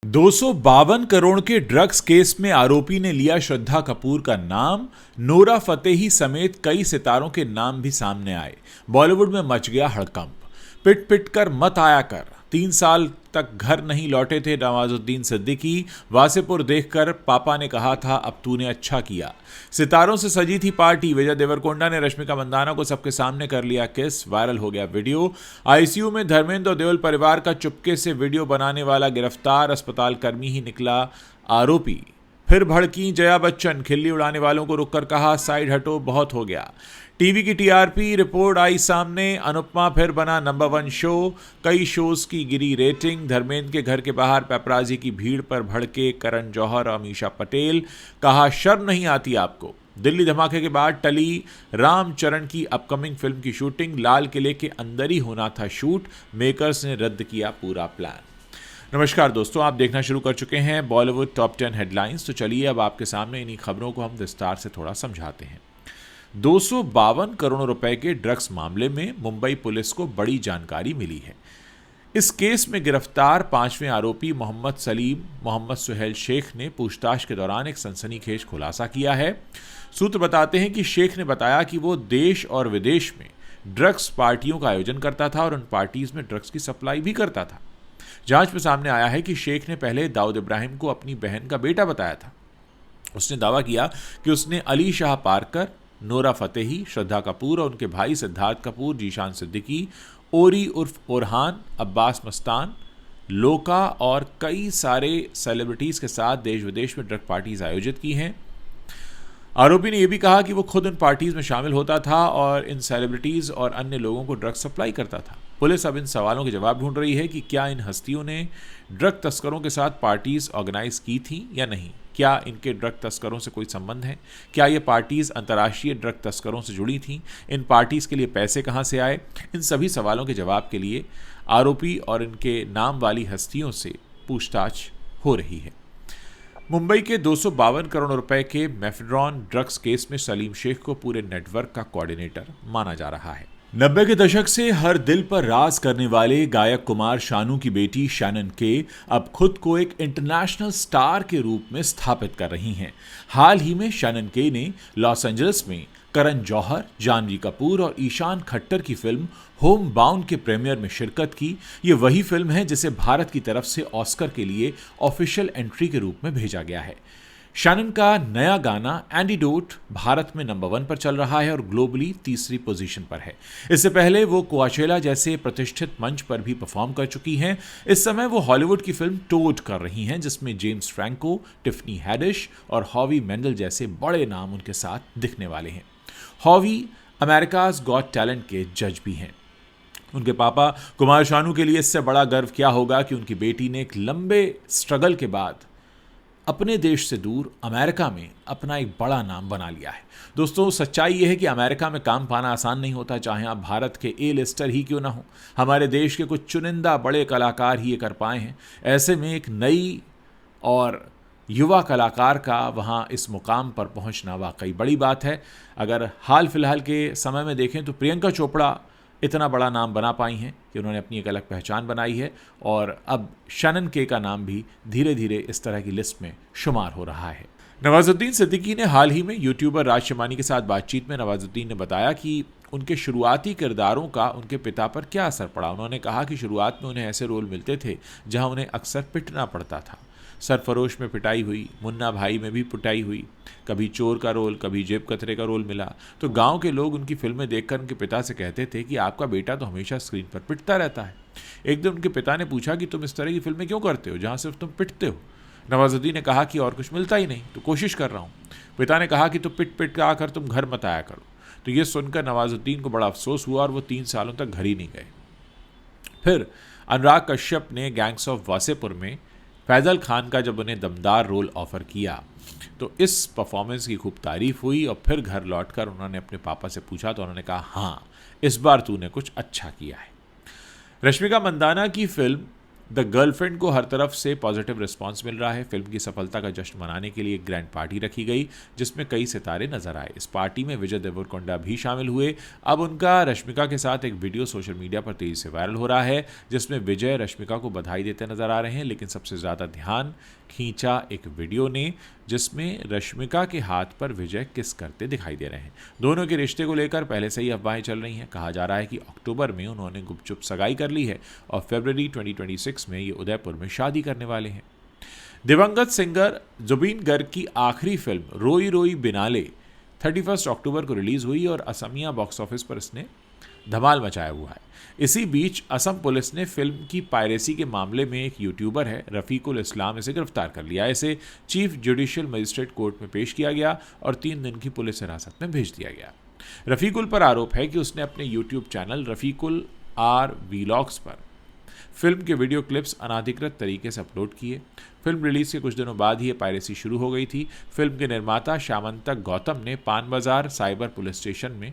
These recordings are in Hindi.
252 करोड़ के ड्रग्स केस में आरोपी ने लिया श्रद्धा कपूर का नाम। नोरा फतेही समेत कई सितारों के नाम भी सामने आए। बॉलीवुड में मच गया हड़कंप। पिट पिट कर मत आया कर। 3 साल तक घर नहीं लौटे थे नवाजुद्दीन सिद्दीकी। वासेपुर देखकर पापा ने कहा था अब तूने अच्छा किया। सितारों से सजी थी पार्टी। विजय देवरकोंडा ने रश्मिका मंदाना को सबके सामने कर लिया किस। वायरल हो गया वीडियो। आईसीयू में धर्मेंद्र और देओल परिवार का चुपके से वीडियो बनाने वाला गिरफ्तार। अस्पताल कर्मी ही निकला आरोपी। फिर भड़की जया बच्चन। खिल्ली उड़ाने वालों को रुककर कहा साइड हटो, बहुत हो गया। टीवी की टीआरपी रिपोर्ट आई सामने। अनुपमा फिर बना नंबर 1 शो। कई शोज की गिरी रेटिंग। धर्मेंद्र के घर के बाहर पेपराजी की भीड़ पर भड़के करण जौहर और अमीषा पटेल। कहा शर्म नहीं आती आपको। दिल्ली धमाके के बाद टली रामचरण की अपकमिंग फिल्म की शूटिंग। लाल किले के अंदर ही होना था शूट। मेकर्स ने रद्द किया पूरा प्लान। नमस्कार दोस्तों, आप देखना शुरू कर चुके हैं बॉलीवुड टॉप 10 हेडलाइंस। तो चलिए अब आपके सामने इन्हीं खबरों को हम विस्तार से थोड़ा समझाते हैं। 252 करोड़ रुपए के ड्रग्स मामले में मुंबई पुलिस को बड़ी जानकारी मिली है। इस केस में गिरफ्तार 5वें आरोपी मोहम्मद सलीम मोहम्मद सुहेल शेख ने पूछताछ के दौरान एक सनसनीखेज खुलासा किया है। सूत्र बताते हैं कि शेख ने बताया कि वो देश और विदेश में ड्रग्स पार्टियों का आयोजन करता था और उन पार्टीज में ड्रग्स की सप्लाई भी करता था। जांच में सामने आया है कि शेख ने पहले दाऊद इब्राहिम को अपनी बहन का बेटा बताया था। उसने दावा किया कि उसने अली शाह पारकर, नोरा फतेही, श्रद्धा कपूर और उनके भाई सिद्धार्थ कपूर, जीशान सिद्दीकी, ओरी उर्फ ओरहान, अब्बास मस्तान, लोका और कई सारे सेलिब्रिटीज के साथ देश विदेश में ड्रग पार्टीज आयोजित की हैं। आरोपी ने यह भी कहा कि वो खुद इन पार्टीज में शामिल होता था और इन सेलिब्रिटीज और अन्य लोगों को ड्रग सप्लाई करता था। पुलिस अब इन सवालों के जवाब ढूंढ रही है कि क्या इन हस्तियों ने ड्रग तस्करों के साथ पार्टीज ऑर्गेनाइज की थी या नहीं। क्या इनके ड्रग तस्करों से कोई संबंध है। क्या ये पार्टीज अंतर्राष्ट्रीय ड्रग तस्करों से जुड़ी थीं। इन पार्टीज के लिए पैसे कहां से आए। इन सभी सवालों के जवाब के लिए आरोपी और इनके नाम वाली हस्तियों से पूछताछ हो रही है। मुंबई के 252 करोड़ रुपए के मेफेड्रॉन ड्रग्स केस में सलीम शेख को पूरे नेटवर्क का कोऑर्डिनेटर माना जा रहा है। 90 के दशक से हर दिल पर राज करने वाले गायक कुमार शानू की बेटी शैनन के अब खुद को एक इंटरनेशनल स्टार के रूप में स्थापित कर रही हैं। हाल ही में शैनन के ने लॉस एंजलिस में करण जौहर, जानवी कपूर और ईशान खट्टर की फिल्म होम बाउंड के प्रीमियर में शिरकत की। ये वही फिल्म है जिसे भारत की तरफ से ऑस्कर के लिए ऑफिशियल एंट्री के रूप में भेजा गया है। शैनन का नया गाना एंटीडोट भारत में नंबर 1 पर चल रहा है और ग्लोबली तीसरी पोजीशन पर है। इससे पहले वो कोआचेला जैसे प्रतिष्ठित मंच पर भी परफॉर्म कर चुकी हैं। इस समय वो हॉलीवुड की फिल्म टोड कर रही हैं जिसमें जेम्स फ्रैंको, टिफनी हैडिश और हॉवी मेंडल जैसे बड़े नाम उनके साथ दिखने वाले हैं। हॉवी अमेरिकाज गॉट टैलेंट के जज भी हैं। उनके पापा कुमार शानू के लिए इससे बड़ा गर्व क्या होगा कि उनकी बेटी ने एक लंबे स्ट्रगल के बाद अपने देश से दूर अमेरिका में अपना एक बड़ा नाम बना लिया है। दोस्तों, सच्चाई यह है कि अमेरिका में काम पाना आसान नहीं होता, चाहे आप भारत के ए लिस्टर ही क्यों ना हो। हमारे देश के कुछ चुनिंदा बड़े कलाकार ही ये कर पाए हैं। ऐसे में एक नई और युवा कलाकार का वहाँ इस मुकाम पर पहुँचना वाकई बड़ी बात है। अगर हाल फिलहाल के समय में देखें तो प्रियंका चोपड़ा इतना बड़ा नाम बना पाई हैं कि उन्होंने अपनी एक अलग पहचान बनाई है और अब शैनन के का नाम भी धीरे धीरे इस तरह की लिस्ट में शुमार हो रहा है। नवाजुद्दीन सिद्दीकी ने हाल ही में यूट्यूबर राज शमानी के साथ बातचीत में नवाजुद्दीन ने बताया कि उनके शुरुआती किरदारों का उनके पिता पर क्या असर पड़ा। उन्होंने कहा कि शुरुआत में उन्हें ऐसे रोल मिलते थे जहां उन्हें अक्सर पिटना पड़ता था। सरफरोश में पिटाई हुई, मुन्ना भाई में भी पिटाई हुई, कभी चोर का रोल, कभी जेब कतरे का रोल मिला। तो गांव के लोग उनकी फिल्में देखकर उनके पिता से कहते थे कि आपका बेटा तो हमेशा स्क्रीन पर पिटता रहता है। एक दिन उनके पिता ने पूछा कि तुम इस तरह की फिल्में क्यों करते हो जहां सिर्फ तुम पिटते हो। नवाजुद्दीन ने कहा कि और कुछ मिलता ही नहीं तो कोशिश कर रहा हूँ। पिता ने कहा कि तो पिट पिट के आकर तुम घर मत आया करो। तो ये सुनकर नवाजुद्दीन को बड़ा अफसोस हुआ और वो 3 सालों तक घर ही नहीं गए। फिर अनुराग कश्यप ने गैंग्स ऑफ वासेपुर में फैजल खान का जब उन्हें दमदार रोल ऑफर किया तो इस परफॉर्मेंस की खूब तारीफ हुई और फिर घर लौटकर उन्होंने अपने पापा से पूछा तो उन्होंने कहा हाँ, इस बार तूने कुछ अच्छा किया है। रश्मिका मंदाना की फिल्म द गर्लफ्रेंड को हर तरफ से पॉजिटिव रिस्पांस मिल रहा है। फिल्म की सफलता का जश्न मनाने के लिए एक ग्रैंड पार्टी रखी गई जिसमें कई सितारे नजर आए। इस पार्टी में विजय देवरकोंडा भी शामिल हुए। अब उनका रश्मिका के साथ एक वीडियो सोशल मीडिया पर तेजी से वायरल हो रहा है जिसमें विजय रश्मिका को बधाई देते नजर आ रहे हैं, लेकिन सबसे ज़्यादा ध्यान खींचा एक वीडियो ने जिसमें रश्मिका के हाथ पर विजय किस करते दिखाई दे रहे हैं। दोनों के रिश्ते को लेकर पहले से ही अफवाहें चल रही हैं। कहा जा रहा है कि अक्टूबर में उन्होंने गुपचुप सगाई कर ली है और फरवरी 2026 में ये उदयपुर में शादी करने वाले हैं। दिवंगत सिंगर जुबीन गर्ग की आखिरी फिल्म रोई रोई बिनाले 31 अक्टूबर को रिलीज हुई और असमिया बॉक्स ऑफिस पर इसने धमाल मचाया हुआ है। इसी बीच असम पुलिस ने फिल्म की पायरेसी के मामले में एक यूट्यूबर है रफ़ीकुल इस्लाम, इसे गिरफ्तार कर लिया। इसे चीफ जुडिशियल मजिस्ट्रेट कोर्ट में पेश किया गया और 3 दिन की पुलिस हिरासत में भेज दिया गया। रफ़ीकुल पर आरोप है कि उसने अपने यूट्यूब चैनल रफ़ीकुल आर वीलॉग्स पर फिल्म के वीडियो क्लिप्स अनाधिकृत तरीके से अपलोड किए। फिल्म रिलीज के कुछ दिनों बाद ही ये पायरेसी शुरू हो गई थी। फिल्म के निर्माता श्यामंतक गौतम ने पान बाजार साइबर पुलिस स्टेशन में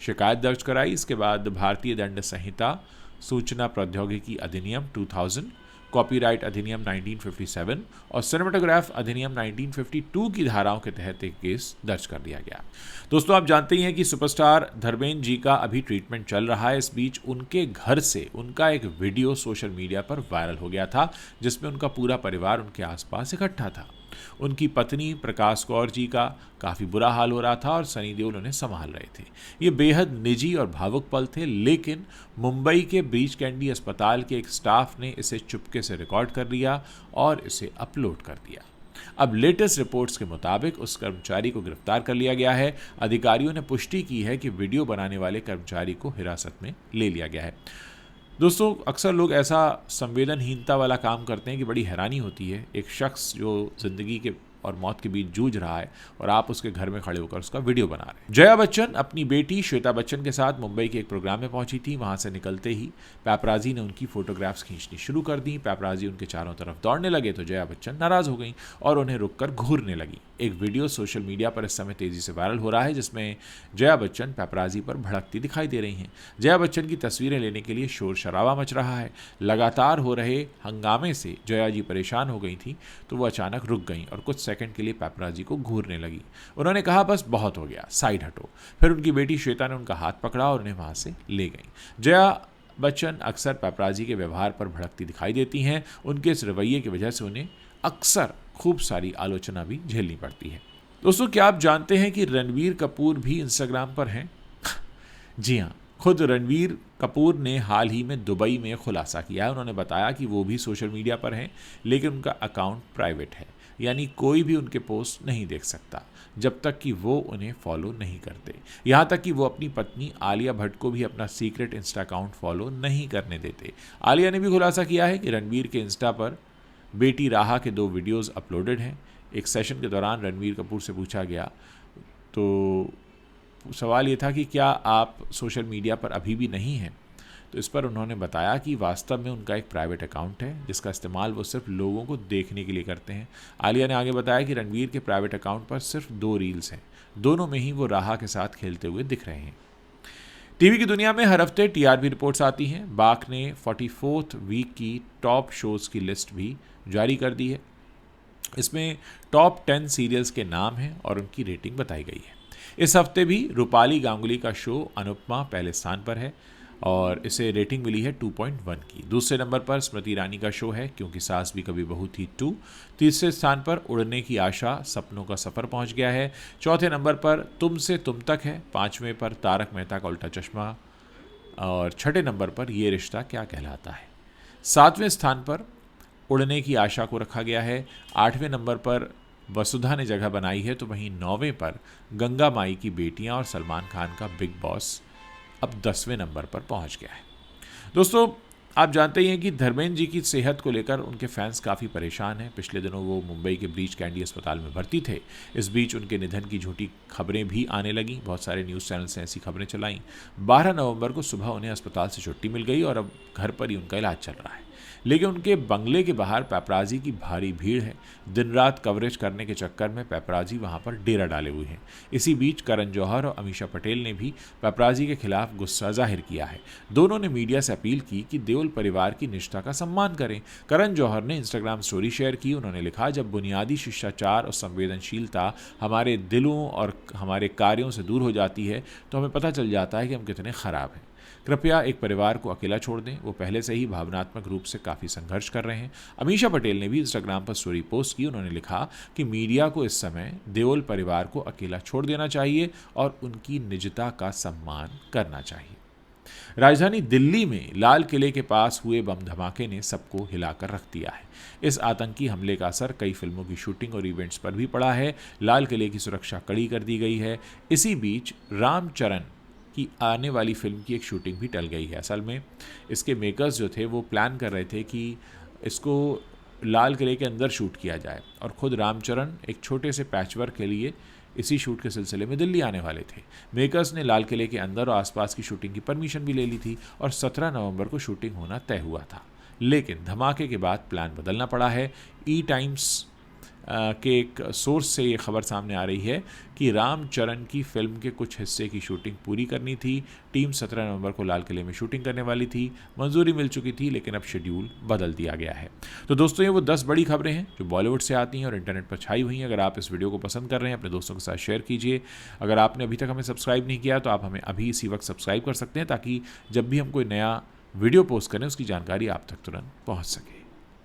शिकायत दर्ज कराई। इसके बाद भारतीय दंड संहिता, सूचना प्रौद्योगिकी अधिनियम 2000, कॉपीराइट अधिनियम 1957 और सिनेमेटोग्राफ अधिनियम 1952 की धाराओं के तहत एक केस दर्ज कर दिया गया। दोस्तों, आप जानते ही हैं कि सुपरस्टार धर्मेंद्र जी का अभी ट्रीटमेंट चल रहा है। इस बीच उनके घर से उनका एक वीडियो सोशल मीडिया पर वायरल हो गया था जिसमें उनका पूरा परिवार उनके आसपास इकट्ठा था। उनकी पत्नी प्रकाश कौर जी का काफ़ी बुरा हाल हो रहा था और सनी देओल उन्हें संभाल रहे थे। ये बेहद निजी और भावुक पल थे, लेकिन मुंबई के ब्रीच कैंडी अस्पताल के एक स्टाफ ने इसे चुपके से रिकॉर्ड कर लिया और इसे अपलोड कर दिया। अब लेटेस्ट रिपोर्ट्स के मुताबिक उस कर्मचारी को गिरफ्तार कर लिया गया है। अधिकारियों ने पुष्टि की है कि वीडियो बनाने वाले कर्मचारी को हिरासत में ले लिया गया है। दोस्तों, अक्सर लोग ऐसा संवेदनहीनता वाला काम करते हैं कि बड़ी हैरानी होती है। एक शख्स जो ज़िंदगी के और मौत के बीच जूझ रहा है और आप उसके घर में खड़े होकर उसका वीडियो बना रहे हैं। जया बच्चन अपनी बेटी श्वेता बच्चन के साथ मुंबई के एक प्रोग्राम में पहुंची थी। वहां से निकलते ही पैपराजी ने उनकी फोटोग्राफ्स खींचनी शुरू कर दी। पैपराजी उनके चारों तरफ दौड़ने लगे तो जया बच्चन नाराज हो गई और उन्हें रुककर घूरने लगी। एक वीडियो सोशल मीडिया पर इस समय तेजी से वायरल हो रहा है जिसमें जया बच्चन पैपराजी पर भड़कती दिखाई दे रही हैं। जया बच्चन की तस्वीरें लेने के लिए शोर शराबा मच रहा है। लगातार हो रहे हंगामे से जया जी परेशान हो गई थी तो वो अचानक रुक गई और कुछ सेकंड के लिए पैपराजी को घूरने लगी। उन्होंने कहा, बस बहुत हो गया, साइड हटो। फिर उनकी बेटी श्वेता ने उनका हाथ पकड़ा और उन्हें वहां से ले गई। जया बच्चन अक्सर पैपराजी के व्यवहार पर भड़कती दिखाई देती हैं। उनके इस रवैये की वजह से उन्हें अक्सर खूब सारी आलोचना भी झेलनी पड़ती है। दोस्तों, क्या आप जानते हैं कि रणबीर कपूर भी इंस्टाग्राम पर हैं? जी हाँ, खुद रणबीर कपूर ने हाल ही में दुबई में खुलासा किया है। उन्होंने बताया कि वो भी सोशल मीडिया पर हैं, लेकिन उनका अकाउंट प्राइवेट है, यानी कोई भी उनके पोस्ट नहीं देख सकता जब तक कि वो उन्हें फॉलो नहीं करते। यहाँ तक कि वो अपनी पत्नी आलिया भट्ट को भी अपना सीक्रेट इंस्टा अकाउंट फॉलो नहीं करने देते। आलिया ने भी खुलासा किया है कि रणबीर के इंस्टा पर बेटी राहा के 2 वीडियोज़ अपलोडेड हैं। एक सेशन के दौरान रणबीर कपूर से पूछा गया तो सवाल ये था कि क्या आप सोशल मीडिया पर अभी भी नहीं हैं, तो इस पर उन्होंने बताया कि वास्तव में उनका एक प्राइवेट अकाउंट है जिसका इस्तेमाल वो सिर्फ लोगों को देखने के लिए करते हैं। आलिया ने आगे बताया कि रणबीर के प्राइवेट अकाउंट पर सिर्फ 2 रील्स हैं, दोनों में ही वो राहा के साथ खेलते हुए दिख रहे हैं। टीवी की दुनिया में हर हफ्ते टीआरपी रिपोर्ट्स आती हैं। बाक ने 44th वीक की टॉप शोज़ की लिस्ट भी जारी कर दी है। इसमें टॉप 10 सीरियल्स के नाम हैं और उनकी रेटिंग बताई गई है। इस हफ्ते भी रूपाली गांगुली का शो अनुपमा पहले स्थान पर है और इसे रेटिंग मिली है 2.1 की। दूसरे नंबर पर स्मृति ईरानी का शो है क्योंकि सास भी कभी बहू थी 2। तीसरे स्थान पर उड़ने की आशा सपनों का सफ़र पहुंच गया है। चौथे नंबर पर तुमसे तुम तक है। 5वें पर तारक मेहता का उल्टा चश्मा और छठे नंबर पर ये रिश्ता क्या कहलाता है। 7वें स्थान पर उड़ने की आशा को रखा गया है। 8वें नंबर पर वसुधा ने जगह बनाई है, तो वहीं 9वें पर गंगा माई की बेटियां और सलमान खान का बिग बॉस अब 10वें नंबर पर पहुंच गया है। दोस्तों, आप जानते ही हैं कि धर्मेंद्र जी की सेहत को लेकर उनके फैंस काफ़ी परेशान हैं। पिछले दिनों वो मुंबई के ब्रीच कैंडी अस्पताल में भर्ती थे। इस बीच उनके निधन की झूठी खबरें भी आने लगीं। बहुत सारे न्यूज़ चैनल्स ने ऐसी खबरें चलाईं। 12 नवंबर को सुबह उन्हें अस्पताल से छुट्टी मिल गई और अब घर पर ही उनका इलाज चल रहा है। लेकिन उनके बंगले के बाहर पेपराजी की भारी भीड़ है। दिन रात कवरेज करने के चक्कर में पेपराजी वहां पर डेरा डाले हुए हैं। इसी बीच करण जौहर और अमीषा पटेल ने भी पेपराजी के खिलाफ गुस्सा जाहिर किया है। दोनों ने मीडिया से अपील की कि देओल परिवार की निष्ठा का सम्मान करें। करण जौहर ने इंस्टाग्राम स्टोरी शेयर की। उन्होंने लिखा, जब बुनियादी शिष्टाचार और संवेदनशीलता हमारे दिलों और हमारे कार्यों से दूर हो जाती है तो हमें पता चल जाता है कि हम कितने खराब हैं। कृपया एक परिवार को अकेला छोड़ दें, वो पहले से ही भावनात्मक रूप से काफ़ी संघर्ष कर रहे हैं। अमीषा पटेल ने भी इंस्टाग्राम पर स्टोरी पोस्ट की। उन्होंने लिखा कि मीडिया को इस समय देओल परिवार को अकेला छोड़ देना चाहिए और उनकी निजता का सम्मान करना चाहिए। राजधानी दिल्ली में लाल किले के पास हुए बम धमाके ने सबको हिलाकर रख दिया है। इस आतंकी हमले का असर कई फिल्मों की शूटिंग और इवेंट्स पर भी पड़ा है। लाल किले की सुरक्षा कड़ी कर दी गई है। इसी बीच रामचरण की आने वाली फिल्म की एक शूटिंग भी टल गई है। असल में इसके मेकर्स जो थे वो प्लान कर रहे थे कि इसको लाल किले के अंदर शूट किया जाए और ख़ुद रामचरण एक छोटे से पैचवर्क के लिए इसी शूट के सिलसिले में दिल्ली आने वाले थे। मेकर्स ने लाल किले के अंदर और आसपास की शूटिंग की परमिशन भी ले ली थी और 17 नवंबर को शूटिंग होना तय हुआ था, लेकिन धमाके के बाद प्लान बदलना पड़ा है। ई टाइम्स के एक सोर्स से ये खबर सामने आ रही है कि रामचरण की फिल्म के कुछ हिस्से की शूटिंग पूरी करनी थी। टीम 17 नवंबर को लाल किले में शूटिंग करने वाली थी। मंजूरी मिल चुकी थी, लेकिन अब शेड्यूल बदल दिया गया है। तो दोस्तों, ये वो 10 बड़ी खबरें हैं जो बॉलीवुड से आती हैं और इंटरनेट पर छाई हुई हैं। अगर आप इस वीडियो को पसंद कर रहे हैं, अपने दोस्तों के साथ शेयर कीजिए। अगर आपने अभी तक हमें सब्सक्राइब नहीं किया तो आप हमें अभी इसी वक्त सब्सक्राइब कर सकते हैं, ताकि जब भी हम कोई नया वीडियो पोस्ट करें उसकी जानकारी आप तक तुरंत पहुँच सके।